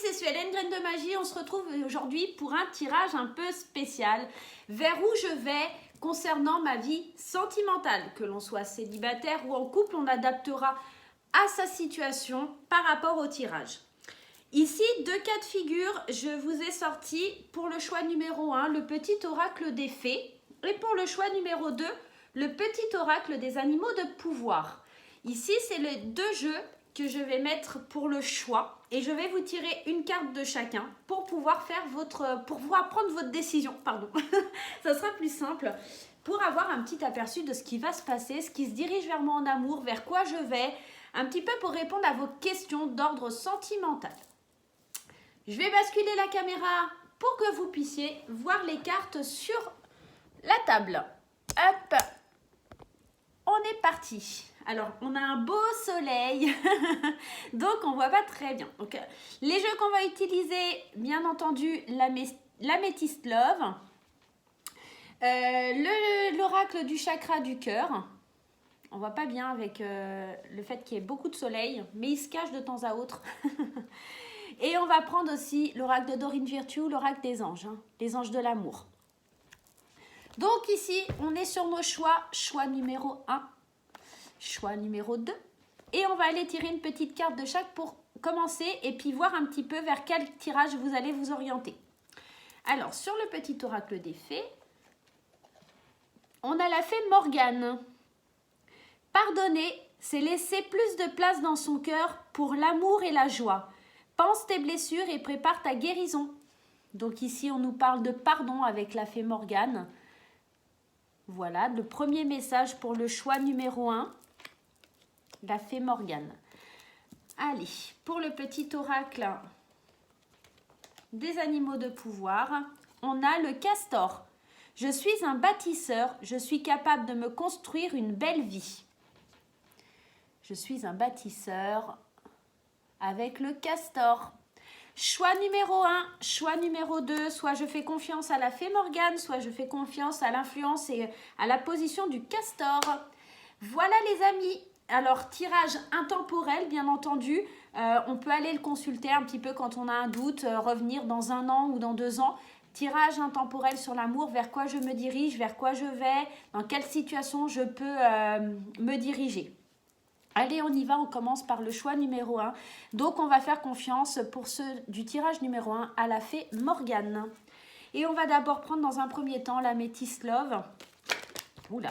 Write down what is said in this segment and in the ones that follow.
c'est Suelen, Graine de Magie. On se retrouve aujourd'hui pour un tirage un peu spécial. Vers où je vais concernant ma vie sentimentale. Que l'on soit célibataire ou en couple, on adaptera à sa situation par rapport au tirage. Ici, deux cas de figure. Je vous ai sorti pour le choix numéro 1, le petit oracle des fées. Et pour le choix numéro 2, le petit oracle des animaux de pouvoir. Ici, c'est les deux jeux que je vais mettre pour le choix et je vais vous tirer une carte de chacun pour pouvoir prendre votre décision, pardon. Ça sera plus simple pour avoir un petit aperçu de ce qui va se passer, ce qui se dirige vers moi en amour, vers quoi je vais, un petit peu pour répondre à vos questions d'ordre sentimental. Je vais basculer la caméra pour que vous puissiez voir les cartes sur la table. Hop, on est parti. Alors, on a un beau soleil, donc on ne voit pas très bien. Donc, les jeux qu'on va utiliser, bien entendu, l'améthyste love, l'oracle du chakra du cœur. On ne voit pas bien avec le fait qu'il y ait beaucoup de soleil, mais il se cache de temps à autre. Et on va prendre aussi l'oracle de Dorine Virtue, l'oracle des anges, les anges de l'amour. Donc ici, on est sur nos choix. Choix numéro 1. Choix numéro 2. Et on va aller tirer une petite carte de chaque pour commencer et puis voir un petit peu vers quel tirage vous allez vous orienter. Alors, sur le petit oracle des fées, on a la fée Morgane. Pardonner, c'est laisser plus de place dans son cœur pour l'amour et la joie. Pense tes blessures et prépare ta guérison. Donc ici, on nous parle de pardon avec la fée Morgane. Voilà, le premier message pour le choix numéro 1. La fée Morgane. Allez, pour le petit oracle des animaux de pouvoir, on a le castor. Je suis un bâtisseur, je suis capable de me construire une belle vie. Je suis un bâtisseur avec le castor. Choix numéro 1, choix numéro 2, soit je fais confiance à la fée Morgane, soit je fais confiance à l'influence et à la position du castor. Voilà les amis. Alors, tirage intemporel, bien entendu. On peut aller le consulter un petit peu quand on a un doute, revenir dans 1 an ou dans 2 ans. Tirage intemporel sur l'amour, vers quoi je me dirige, vers quoi je vais, dans quelle situation je peux me diriger. Allez, on y va, on commence par le choix numéro 1. Donc, on va faire confiance pour ceux du tirage numéro 1 à la fée Morgane. Et on va d'abord prendre dans un premier temps l'améthyste love. Oula.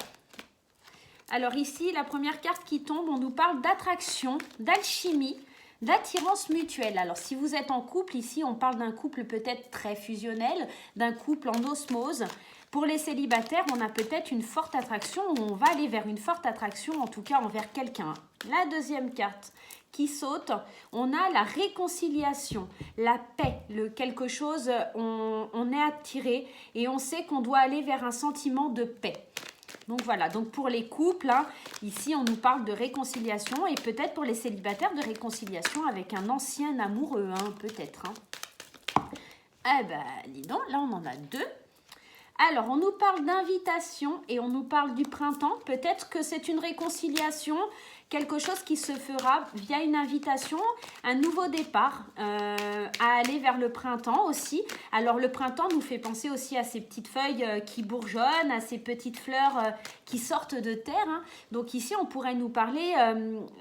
Alors ici, la première carte qui tombe, on nous parle d'attraction, d'alchimie, d'attirance mutuelle. Alors si vous êtes en couple, ici on parle d'un couple peut-être très fusionnel, d'un couple en osmose. Pour les célibataires, on a peut-être une forte attraction, ou on va aller vers une forte attraction, en tout cas envers quelqu'un. La deuxième carte qui saute, on a la réconciliation, la paix, quelque chose, on est attiré et on sait qu'on doit aller vers un sentiment de paix. Donc voilà, donc pour les couples, ici on nous parle de réconciliation et peut-être pour les célibataires de réconciliation avec un ancien amoureux, peut-être. Eh ben, dis donc, là on en a 2. Alors, on nous parle d'invitation et on nous parle du printemps. Peut-être que c'est une réconciliation, quelque chose qui se fera via une invitation, un nouveau départ à aller vers le printemps aussi. Alors, le printemps nous fait penser aussi à ces petites feuilles qui bourgeonnent, à ces petites fleurs qui sortent de terre. Donc ici, on pourrait nous parler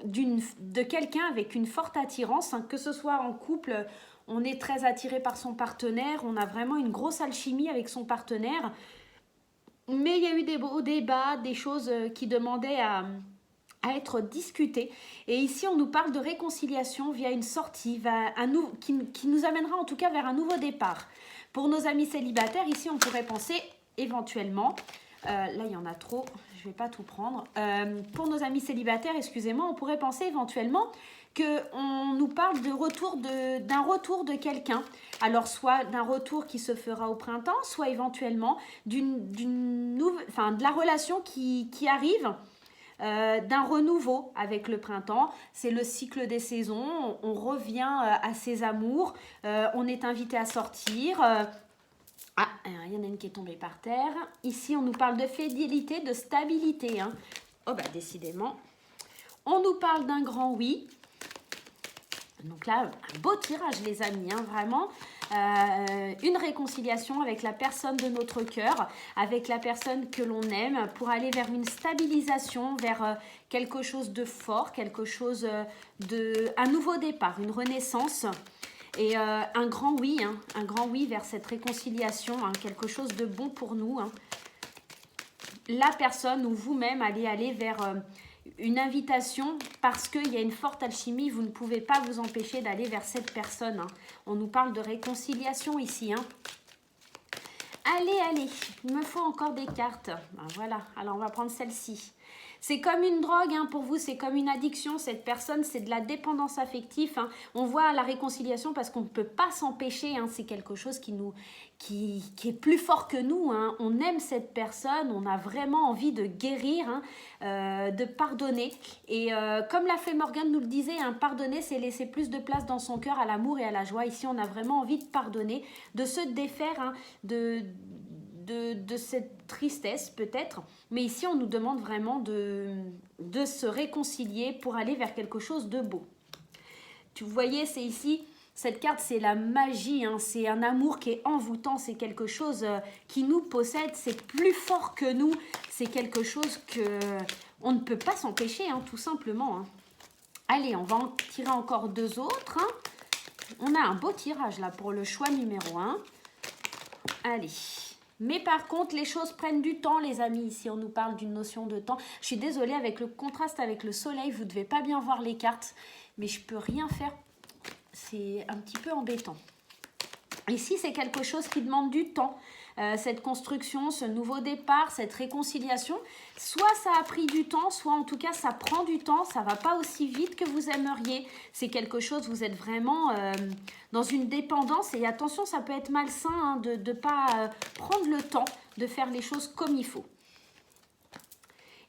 de quelqu'un avec une forte attirance, que ce soit en couple. On est très attiré par son partenaire, on a vraiment une grosse alchimie avec son partenaire. Mais il y a eu des beaux débats, des choses qui demandaient à être discutées. Et ici, on nous parle de réconciliation via une sortie, qui nous amènera en tout cas vers un nouveau départ. Pour nos amis célibataires, ici, on pourrait penser éventuellement... là, il y en a trop, je ne vais pas tout prendre. Pour nos amis célibataires, excusez-moi, on pourrait penser éventuellement qu'on nous parle d'un retour de quelqu'un. Alors, soit d'un retour qui se fera au printemps, soit éventuellement de la relation qui arrive, d'un renouveau avec le printemps. C'est le cycle des saisons, on revient à ses amours, on est invité à sortir... il y en a une qui est tombée par terre. Ici, on nous parle de fidélité, de stabilité. Oh, bah, décidément. On nous parle d'un grand oui. Donc là, un beau tirage les amis, hein, vraiment. Une réconciliation avec la personne de notre cœur, avec la personne que l'on aime, pour aller vers une stabilisation, vers quelque chose de fort, quelque chose un nouveau départ, une renaissance. Et un grand oui, hein, un grand oui vers cette réconciliation, hein, quelque chose de bon pour nous. Hein. La personne ou vous-même allez aller vers une invitation parce qu'il y a une forte alchimie, vous ne pouvez pas vous empêcher d'aller vers cette personne. Hein. On nous parle de réconciliation ici. Hein. Allez, allez, il me faut encore des cartes. Ben voilà, alors on va prendre celle-ci. C'est comme une drogue hein, pour vous, c'est comme une addiction. Cette personne, c'est de la dépendance affective. Hein. On voit la réconciliation parce qu'on ne peut pas s'empêcher. Hein. C'est quelque chose qui est plus fort que nous. Hein. On aime cette personne, on a vraiment envie de guérir, hein, de pardonner. Et comme la fée Morgane nous le disait, hein, pardonner, c'est laisser plus de place dans son cœur à l'amour et à la joie. Ici, on a vraiment envie de pardonner, de se défaire hein, de cette tristesse peut-être, mais ici on nous demande vraiment de se réconcilier pour aller vers quelque chose de beau. Tu voyez, c'est ici, cette carte c'est la magie, hein, c'est un amour qui est envoûtant, c'est quelque chose qui nous possède, c'est plus fort que nous, c'est quelque chose que on ne peut pas s'empêcher, hein, tout simplement. Hein. Allez, on va en tirer encore deux autres. Hein. On a un beau tirage là pour le choix numéro 1. Allez. Mais par contre, les choses prennent du temps, les amis. Ici, on nous parle d'une notion de temps. Je suis désolée, avec le contraste avec le soleil, vous ne devez pas bien voir les cartes. Mais je ne peux rien faire. C'est un petit peu embêtant. Ici, c'est quelque chose qui demande du temps. Cette construction, ce nouveau départ, cette réconciliation. Soit ça a pris du temps, soit en tout cas, ça prend du temps. Ça ne va pas aussi vite que vous aimeriez. C'est quelque chose, vous êtes vraiment dans une dépendance. Et attention, ça peut être malsain hein, de ne pas prendre le temps de faire les choses comme il faut.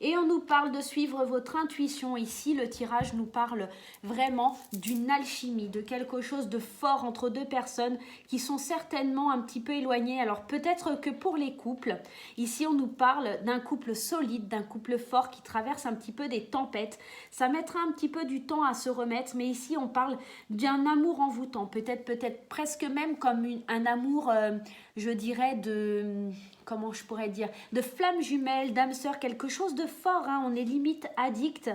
Et on nous parle de suivre votre intuition. Ici, le tirage nous parle vraiment d'une alchimie, de quelque chose de fort entre deux personnes qui sont certainement un petit peu éloignées. Alors peut-être que pour les couples, ici on nous parle d'un couple solide, d'un couple fort qui traverse un petit peu des tempêtes. Ça mettra un petit peu du temps à se remettre, mais ici on parle d'un amour envoûtant. Peut-être presque même comme un amour, je dirais, comment je pourrais dire, de flamme jumelle, d'âme sœur, quelque chose de fort, hein, on est limite addict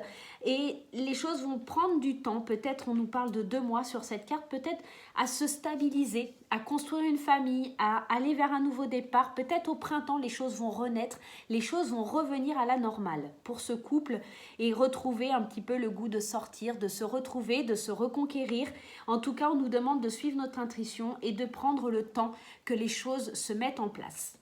et les choses vont prendre du temps, peut-être on nous parle de 2 mois sur cette carte, peut-être à se stabiliser, à construire une famille, à aller vers un nouveau départ, peut-être au printemps les choses vont renaître, les choses vont revenir à la normale pour ce couple et retrouver un petit peu le goût de sortir, de se retrouver, de se reconquérir. En tout cas, on nous demande de suivre notre intuition et de prendre le temps que les choses se mettent en place.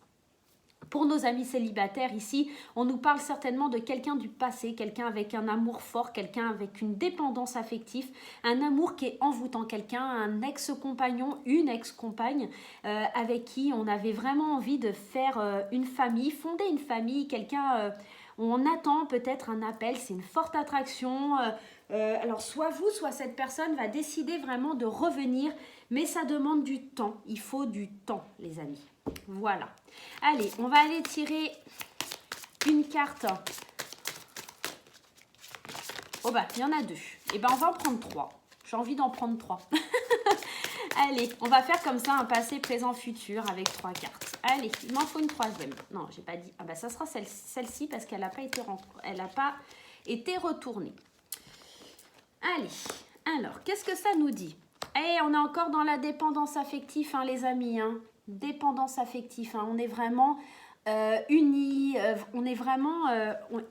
Pour nos amis célibataires ici, on nous parle certainement de quelqu'un du passé, quelqu'un avec un amour fort, quelqu'un avec une dépendance affective, un amour qui est envoûtant, quelqu'un, un ex-compagnon, une ex-compagne avec qui on avait vraiment envie de faire une famille, fonder une famille, quelqu'un où on attend peut-être un appel, c'est une forte attraction. Alors soit vous, soit cette personne va décider vraiment de revenir, mais ça demande du temps, il faut du temps les amis. Voilà. Allez, on va aller tirer une carte. Oh bah, il y en a 2. Et ben, on va en prendre 3. J'ai envie d'en prendre 3. Allez, on va faire comme ça un passé, présent, futur avec 3 cartes. Allez, il m'en faut une 3e. Non, j'ai pas dit. Ah bah, ça sera celle-ci parce qu'elle n'a pas été retournée. Allez, alors, qu'est-ce que ça nous dit? Eh, on est encore dans la dépendance affective, hein, les amis, hein. Dépendance affective, hein. On est vraiment unis, on est vraiment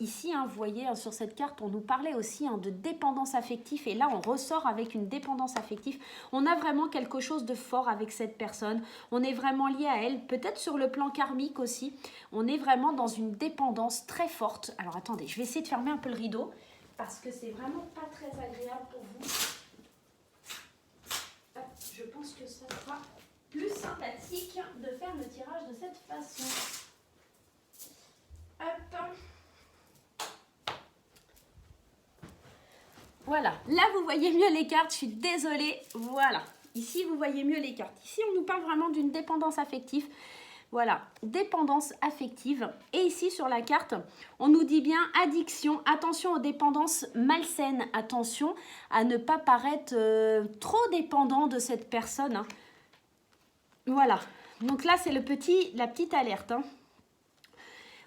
ici, hein, vous voyez hein, sur cette carte, on nous parlait aussi hein, de dépendance affective et là on ressort avec une dépendance affective. On a vraiment quelque chose de fort avec cette personne, on est vraiment lié à elle, peut-être sur le plan karmique aussi, on est vraiment dans une dépendance très forte. Alors attendez, je vais essayer de fermer un peu le rideau parce que c'est vraiment pas très agréable pour vous. Hop, je pense que ça sera plus sympathique de faire le tirage de cette façon. Hop. Voilà, là vous voyez mieux les cartes, je suis désolée. Voilà, ici vous voyez mieux les cartes. Ici on nous parle vraiment d'une dépendance affective. Voilà, dépendance affective. Et ici, sur la carte, on nous dit bien addiction. Attention aux dépendances malsaines. Attention à ne pas paraître trop dépendant de cette personne. Hein. Voilà. Donc là, c'est la petite alerte. Hein.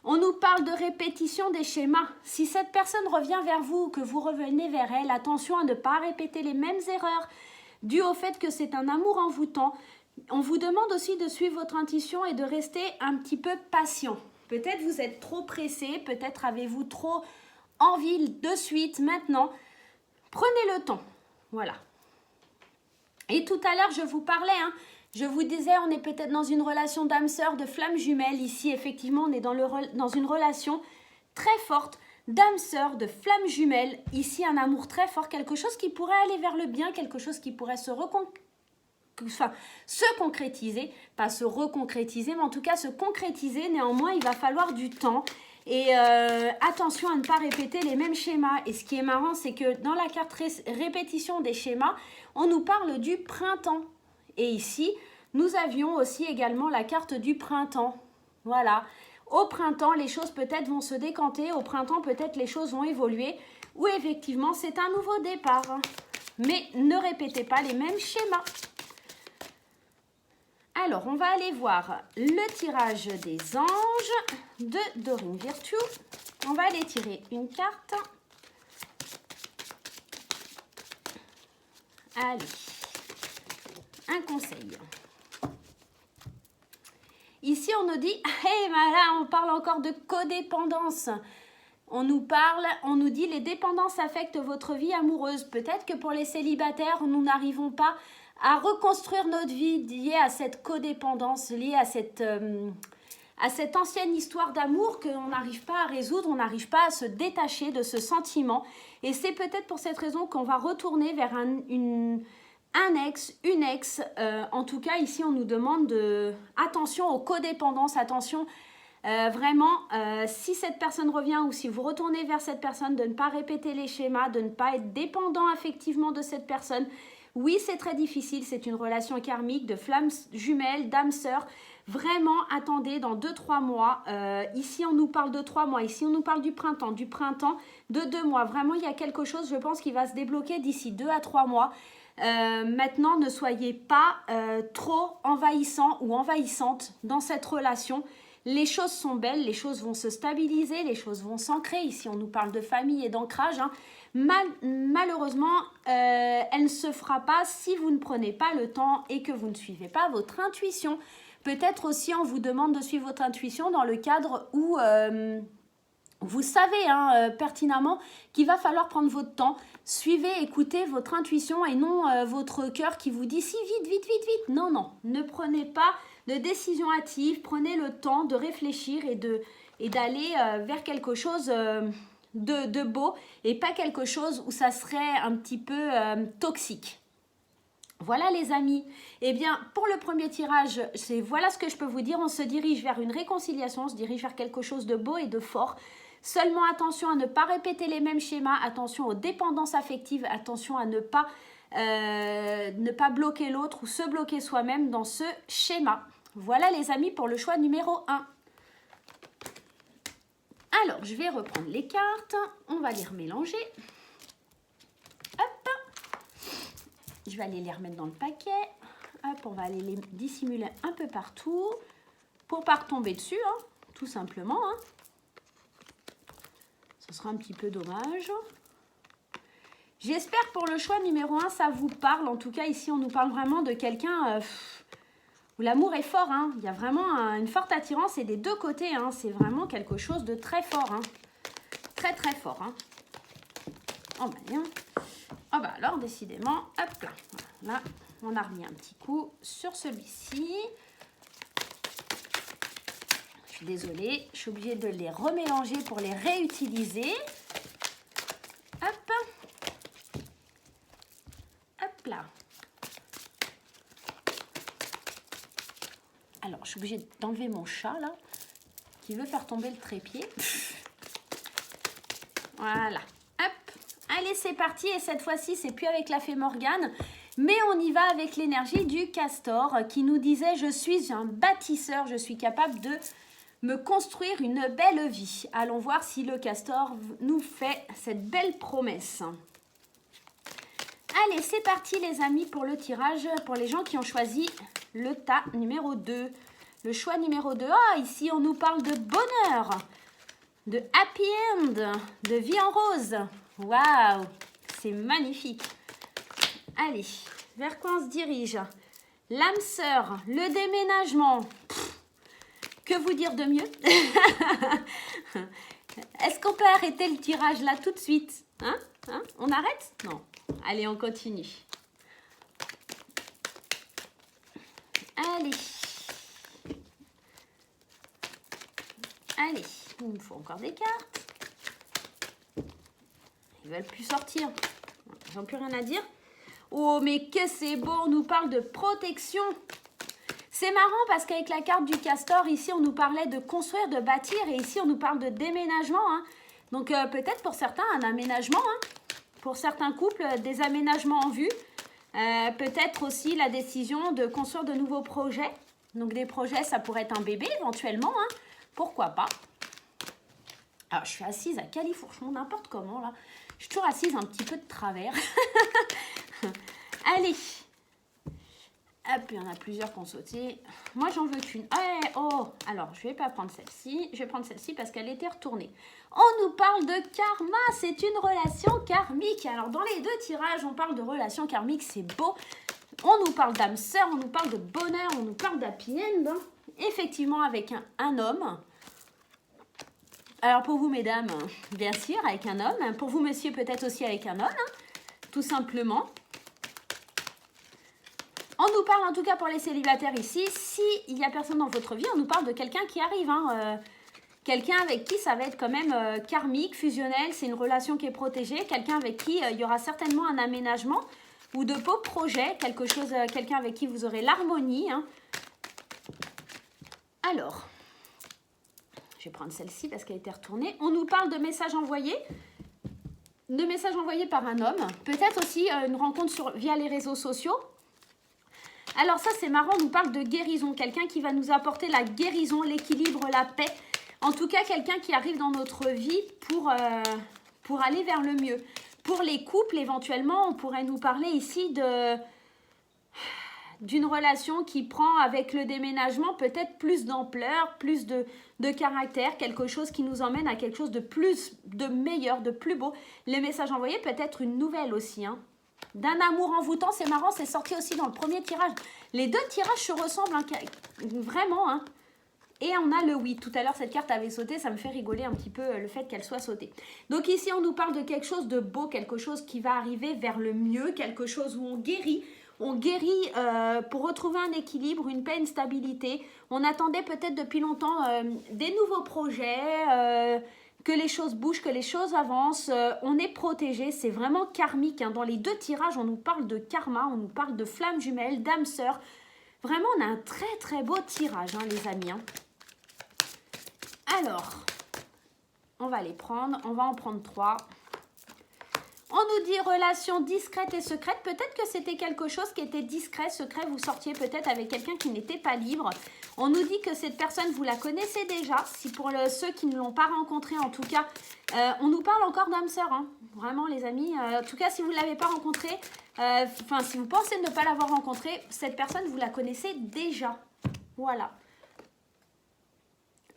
On nous parle de répétition des schémas. Si cette personne revient vers vous, que vous revenez vers elle, attention à ne pas répéter les mêmes erreurs dues au fait que c'est un amour envoûtant. On vous demande aussi de suivre votre intuition et de rester un petit peu patient. Peut-être vous êtes trop pressé, peut-être avez-vous trop envie de suite, maintenant. Prenez le temps. Voilà. Et tout à l'heure, je vous parlais, hein, je vous disais, on est peut-être dans une relation d'âme-sœur, de flamme jumelle. Ici, effectivement, on est dans une relation très forte d'âme-sœur, de flamme jumelle. Ici, un amour très fort, quelque chose qui pourrait aller vers le bien, quelque chose qui pourrait se concrétiser, pas se reconcrétiser, mais en tout cas se concrétiser. Néanmoins, il va falloir du temps. Et attention à ne pas répéter les mêmes schémas. Et ce qui est marrant, c'est que dans la carte répétition des schémas, on nous parle du printemps. Et ici, nous avions aussi également la carte du printemps. Voilà. Au printemps, les choses peut-être vont se décanter. Au printemps, peut-être les choses vont évoluer. Ou effectivement, c'est un nouveau départ. Mais ne répétez pas les mêmes schémas. Alors, on va aller voir le tirage des anges de Dorine Virtue. On va aller tirer une carte. Allez, un conseil. Ici, on nous dit, hey, là, on parle encore de codépendance. On nous dit, les dépendances affectent votre vie amoureuse. Peut-être que pour les célibataires, nous n'arrivons pas à reconstruire notre vie liée à cette codépendance, liée à cette ancienne histoire d'amour qu'on n'arrive pas à résoudre, on n'arrive pas à se détacher de ce sentiment. Et c'est peut-être pour cette raison qu'on va retourner vers un ex, une ex. En tout cas, ici, on nous demande attention aux codépendances, attention vraiment, si cette personne revient ou si vous retournez vers cette personne, de ne pas répéter les schémas, de ne pas être dépendant affectivement de cette personne. Oui, c'est très difficile, c'est une relation karmique de flammes jumelles, d'âme sœur. Vraiment, attendez, dans 2-3 mois, ici on nous parle de 3 mois, ici on nous parle du printemps de 2 mois. Vraiment, il y a quelque chose, je pense, qui va se débloquer d'ici 2 à 3 mois. Maintenant, ne soyez pas trop envahissant ou envahissante dans cette relation. Les choses sont belles, les choses vont se stabiliser, les choses vont s'ancrer. Ici, on nous parle de famille et d'ancrage. Hein. Malheureusement, elle ne se fera pas si vous ne prenez pas le temps et que vous ne suivez pas votre intuition. Peut-être aussi, on vous demande de suivre votre intuition dans le cadre où vous savez pertinemment qu'il va falloir prendre votre temps. Suivez, écoutez votre intuition et non votre cœur qui vous dit si vite. Non, ne prenez pas de décision hâtive. Prenez le temps de réfléchir et d'aller vers quelque chose de beau et pas quelque chose où ça serait un petit peu toxique. Voilà les amis, eh bien pour le premier tirage, voilà ce que je peux vous dire, on se dirige vers une réconciliation, on se dirige vers quelque chose de beau et de fort. Seulement attention à ne pas répéter les mêmes schémas, attention aux dépendances affectives, attention à ne pas bloquer l'autre ou se bloquer soi-même dans ce schéma. Voilà les amis pour le choix numéro 1. Alors, je vais reprendre les cartes, on va les remélanger. Hop, je vais aller les remettre dans le paquet. Hop, on va aller les dissimuler un peu partout pour ne pas retomber dessus, hein, tout simplement. Hein. Ce sera un petit peu dommage. J'espère pour le choix numéro 1, ça vous parle. En tout cas, ici, on nous parle vraiment de quelqu'un où l'amour est fort. Hein. Il y a vraiment une forte attirance et des deux côtés. Hein. C'est vraiment quelque chose de très fort. Hein. Très, très fort. Hein. Oh, bah, bien. Oh, bah, alors, décidément, hop là. Là, on a remis un petit coup sur celui-ci. Je suis désolée, je suis obligée de les remélanger pour les réutiliser. Hop. Hop là. Alors, je suis obligée d'enlever mon chat, là, qui veut faire tomber le trépied. Voilà. Hop. Allez, c'est parti. Et cette fois-ci, c'est plus avec la fée Morgane, mais on y va avec l'énergie du castor qui nous disait « Je suis un bâtisseur, je suis capable de me construire une belle vie. » Allons voir si le castor nous fait cette belle promesse. Allez, c'est parti les amis pour le tirage, pour les gens qui ont choisi le tas numéro 2. Le choix numéro 2. Ah, ici on nous parle de bonheur, de happy end, de vie en rose. Waouh, c'est magnifique. Allez, vers quoi on se dirige? L'âme sœur, le déménagement. Pff, que vous dire de mieux? Est-ce qu'on peut arrêter le tirage là tout de suite? On arrête? Non. Allez, on continue. Allez. Allez, il me faut encore des cartes. Ils veulent plus sortir. Ils n'ont plus rien à dire. Oh, mais que c'est beau, on nous parle de protection. C'est marrant parce qu'avec la carte du castor, ici, on nous parlait de construire, de bâtir. Et ici, on nous parle de déménagement. Donc, peut-être pour certains, un aménagement. Pour certains couples, des aménagements en vue. Peut-être aussi la décision de construire de nouveaux projets. Donc, des projets, ça pourrait être un bébé éventuellement. Pourquoi pas? Alors, je suis assise à califourchon, n'importe comment, là. Je suis toujours assise un petit peu de travers. Allez. Hop, il y en a plusieurs qui ont sauté. Moi, j'en veux qu'une. Oh, alors, je ne vais pas prendre celle-ci. Je vais prendre celle-ci parce qu'elle était retournée. On nous parle de karma. C'est une relation karmique. Alors, dans les deux tirages, on parle de relation karmique. C'est beau. On nous parle d'âme sœur, on nous parle de bonheur, on nous parle d'happy end. Effectivement, avec un homme. Alors, pour vous, mesdames, bien sûr, avec un homme. Pour vous, monsieur, peut-être aussi avec un homme, tout simplement. On nous parle, en tout cas pour les célibataires ici, s'il n'y a personne dans votre vie, on nous parle de quelqu'un qui arrive. Quelqu'un avec qui ça va être quand même karmique, fusionnel, c'est une relation qui est protégée. Quelqu'un avec qui il y aura certainement un aménagement ou de beaux projets. Quelqu'un avec qui vous aurez l'harmonie. Alors, je vais prendre celle-ci parce qu'elle a été retournée. On nous parle de messages envoyés. De messages envoyés par un homme. Peut-être aussi une rencontre via les réseaux sociaux. Alors ça, c'est marrant, on nous parle de guérison. Quelqu'un qui va nous apporter la guérison, l'équilibre, la paix. En tout cas, quelqu'un qui arrive dans notre vie pour aller vers le mieux. Pour les couples, éventuellement, on pourrait nous parler ici d'une relation qui prend avec le déménagement peut-être plus d'ampleur, plus de caractère, quelque chose qui nous emmène à quelque chose de plus, de meilleur, de plus beau. Les messages envoyés peut être une nouvelle aussi, d'un amour envoûtant. C'est marrant, c'est sorti aussi dans le premier tirage. Les deux tirages se ressemblent, vraiment. Et on a le oui. Tout à l'heure, cette carte avait sauté. Ça me fait rigoler un petit peu le fait qu'elle soit sautée. Donc ici, on nous parle de quelque chose de beau, quelque chose qui va arriver vers le mieux, quelque chose où on guérit. On guérit pour retrouver un équilibre, une paix, une stabilité. On attendait peut-être depuis longtemps des nouveaux projets, que les choses bougent, que les choses avancent. On est protégé, c'est vraiment karmique. Dans les deux tirages, on nous parle de karma, on nous parle de flammes jumelles, d'âme sœur. Vraiment, on a un très très beau tirage, les amis. Alors, on va les prendre. On va en prendre 3. On nous dit relation discrète et secrète. Peut-être que c'était quelque chose qui était discret, secret. Vous sortiez peut-être avec quelqu'un qui n'était pas libre. On nous dit que cette personne, vous la connaissez déjà. Si pour ceux qui ne l'ont pas rencontrée, en tout cas, on nous parle encore d'âme sœur. Vraiment, les amis. En tout cas, si vous ne l'avez pas rencontrée, si vous pensez ne pas l'avoir rencontrée, cette personne, vous la connaissez déjà. Voilà.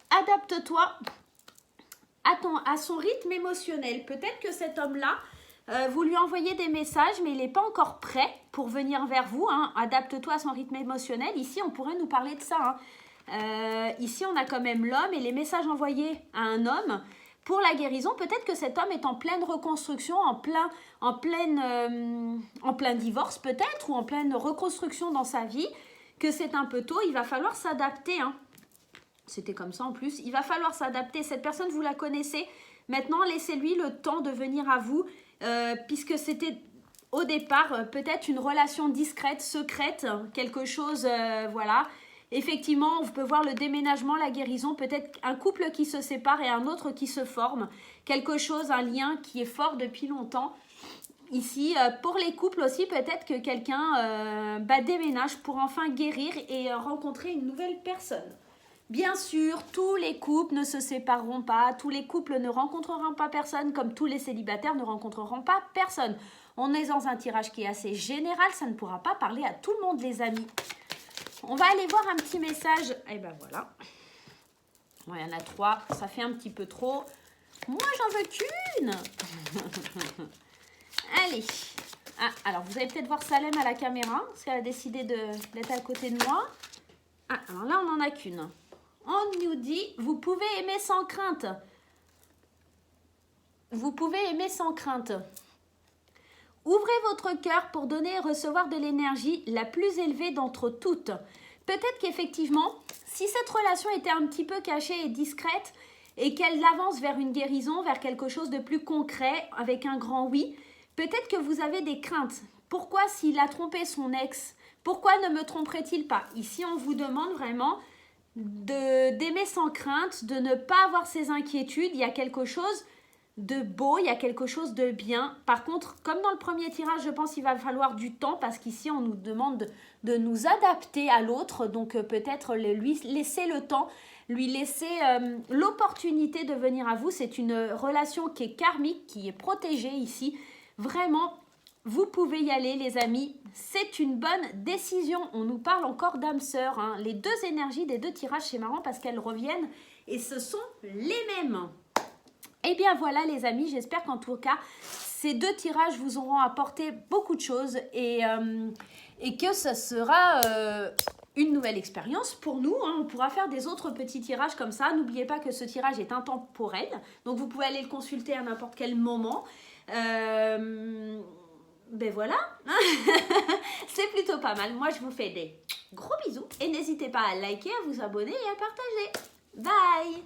Adapte-toi à son rythme émotionnel. Peut-être que cet homme-là, vous lui envoyez des messages, mais il n'est pas encore prêt pour venir vers vous. Adapte-toi à son rythme émotionnel. Ici, on pourrait nous parler de ça. Ici, on a quand même l'homme et les messages envoyés à un homme pour la guérison. Peut-être que cet homme est en pleine reconstruction, en plein divorce peut-être, ou en pleine reconstruction dans sa vie, que c'est un peu tôt. Il va falloir s'adapter. C'était comme ça en plus. Il va falloir s'adapter. Cette personne, vous la connaissez. Maintenant, laissez-lui le temps de venir à vous. Puisque c'était au départ peut-être une relation discrète, secrète, quelque chose, voilà. Effectivement, on peut voir le déménagement, la guérison, peut-être un couple qui se sépare et un autre qui se forme. Quelque chose, un lien qui est fort depuis longtemps. Ici, pour les couples aussi, peut-être que quelqu'un déménage pour enfin guérir et rencontrer une nouvelle personne. Bien sûr, tous les couples ne se sépareront pas, tous les couples ne rencontreront pas personne, comme tous les célibataires ne rencontreront pas personne. On est dans un tirage qui est assez général, ça ne pourra pas parler à tout le monde, les amis. On va aller voir un petit message. Et ben voilà. Bon, il y en a 3, ça fait un petit peu trop. Moi, j'en veux qu'une. Allez. Ah, alors, vous allez peut-être voir Salem à la caméra, parce qu'elle a décidé d'être à côté de moi. Ah, alors là, on n'en a qu'une. On nous dit, vous pouvez aimer sans crainte. Vous pouvez aimer sans crainte. Ouvrez votre cœur pour donner et recevoir de l'énergie la plus élevée d'entre toutes. Peut-être qu'effectivement, si cette relation était un petit peu cachée et discrète et qu'elle avance vers une guérison, vers quelque chose de plus concret, avec un grand oui, peut-être que vous avez des craintes. Pourquoi s'il a trompé son ex, pourquoi ne me tromperait-il pas? Ici, on vous demande vraiment d'aimer sans crainte, de ne pas avoir ces inquiétudes. Il y a quelque chose de beau, il y a quelque chose de bien. Par contre, comme dans le premier tirage, je pense qu'il va falloir du temps parce qu'ici, on nous demande de nous adapter à l'autre. Donc, peut-être lui laisser le temps, lui laisser l'opportunité de venir à vous. C'est une relation qui est karmique, qui est protégée ici. Vraiment, vous pouvez y aller, les amis. C'est une bonne décision. On nous parle encore d'âme sœur. Hein. Les deux énergies des deux tirages, c'est marrant parce qu'elles reviennent et ce sont les mêmes. Et bien voilà, les amis. J'espère qu'en tout cas, ces deux tirages vous auront apporté beaucoup de choses et que ça sera une nouvelle expérience pour nous. Hein. On pourra faire des autres petits tirages comme ça. N'oubliez pas que ce tirage est intemporel. Donc, vous pouvez aller le consulter à n'importe quel moment. Ben voilà, c'est plutôt pas mal. Moi, je vous fais des gros bisous et n'hésitez pas à liker, à vous abonner et à partager. Bye!